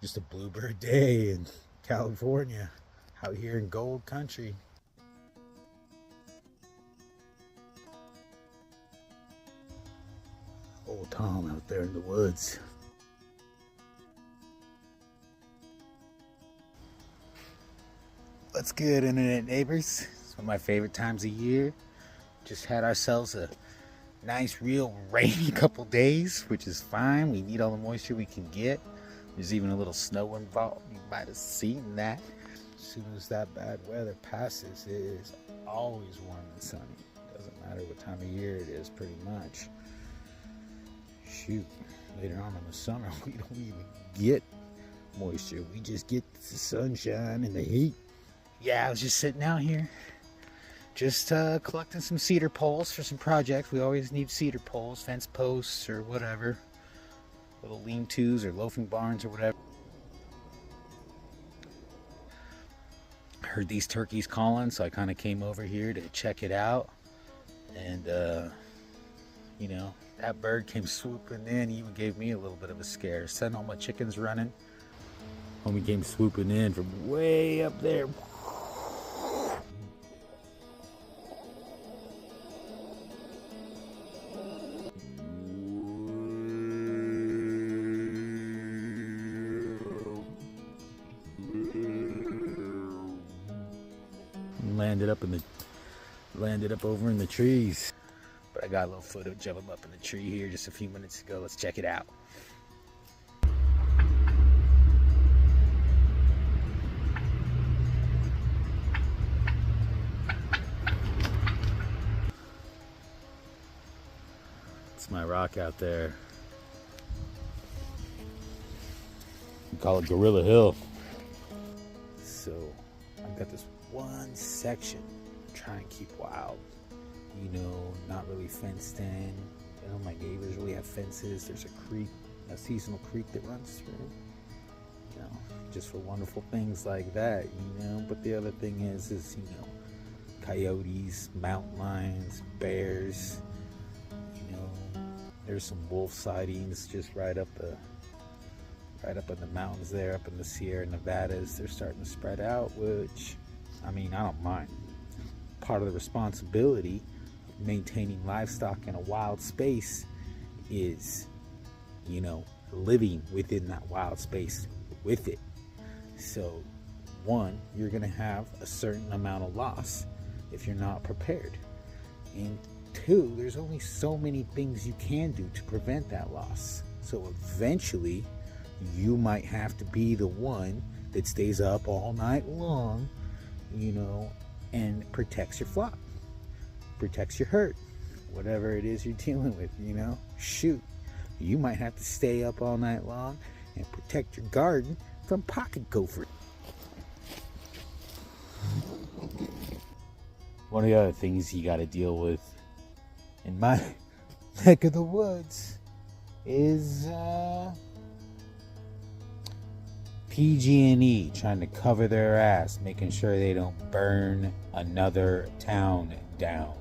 Just a bluebird day in California, out here in gold country. Old Tom out there in the woods. What's good, internet neighbors? It's one of my favorite times of year. Just had ourselves a nice, real rainy couple days, which is fine. We need all the moisture we can get. There's even a little snow involved. You might have seen that. As soon as that bad weather passes, it is always warm and sunny. Doesn't matter what time of year it is, pretty much. Shoot, later on in the summer, we don't even get moisture. We just get the sunshine and the heat. Yeah, I was just sitting out here, just collecting some cedar poles for some projects. We always need cedar poles, fence posts, or whatever. Little lean-tos or loafing barns or whatever. I heard these turkeys calling, so I kind of came over here to check it out. And, you know, that bird came swooping in. He even gave me a little bit of a scare. Sent all my chickens running. Homie came swooping in from way up there. Landed up over in the trees. But I got a little footage of him up in the tree here just a few minutes ago. Let's check it out. It's my rock out there. We call it Gorilla Hill. So I've got this one section try and keep wild, you know, not really fenced in. You know, my neighbors really have fences. There's a creek, a seasonal creek that runs through, you know, just for wonderful things like that, you know. But the other thing is you know, coyotes, mountain lions, bears, you know. There's some wolf sightings just right up in the mountains there, up in the Sierra Nevadas. They're starting to spread out, which, I mean, I don't mind. Part of the responsibility of maintaining livestock in a wild space is, you know, living within that wild space with it. So, one, you're going to have a certain amount of loss if you're not prepared. And two, there's only so many things you can do to prevent that loss. So eventually, you might have to be the one that stays up all night long, you know, and protects your flock, protects your herd, whatever it is you're dealing with, you know. Shoot, you might have to stay up all night long and protect your garden from pocket gophers. One of the other things you got to deal with in my neck of the woods is PG&E trying to cover their ass, making sure they don't burn another town down.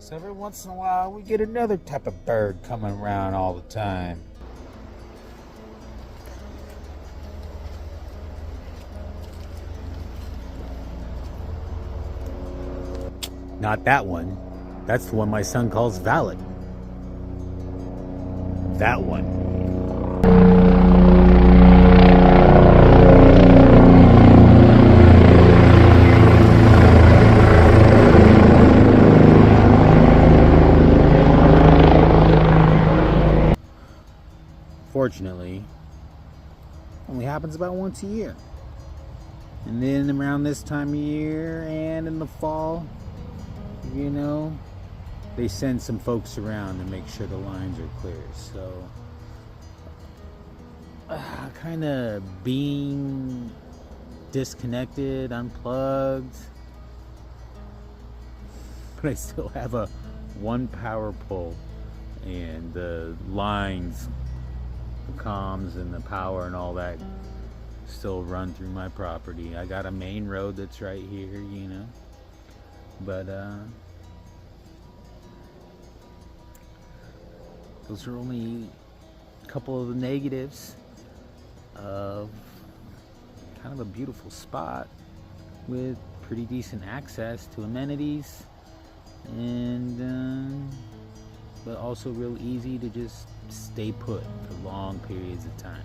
So every once in a while, we get another type of bird coming around all the time. Not that one. That's the one my son calls Valid. That one. Fortunately, only happens about once a year. And then around this time of year and in the fall, you know, they send some folks around to make sure the lines are clear. So, kind of being disconnected, unplugged, but I still have a one power pole, and the lines, the comms and the power and all that still run through my property. I got a main road that's right here, you know, but those are only a couple of the negatives. of kind of a beautiful spot with pretty decent access to amenities, and but also real easy to just stay put for long periods of time.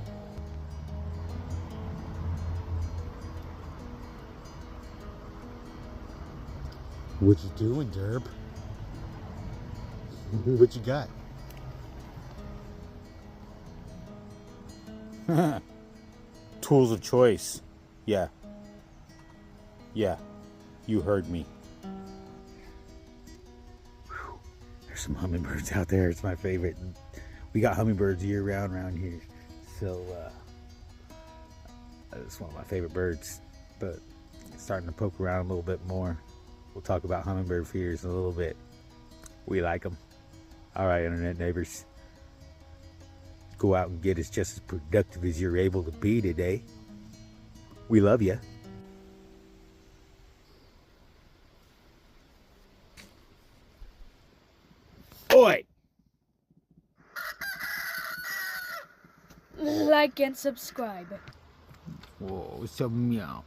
What you doing, Derb? What you got? Tools of choice. Yeah, you heard me. Whew. There's some hummingbirds out there. It's my favorite. We got hummingbirds year round around here, so it's one of my favorite birds. But it's starting to poke around a little bit more. We'll talk about hummingbird feeders in a little bit. We like them. All right, internet neighbors. Go out and get us just as productive as you're able to be today. We love you. Oi! Like and subscribe. Whoa, what's up, meow?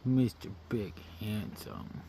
Mr. Big Handsome.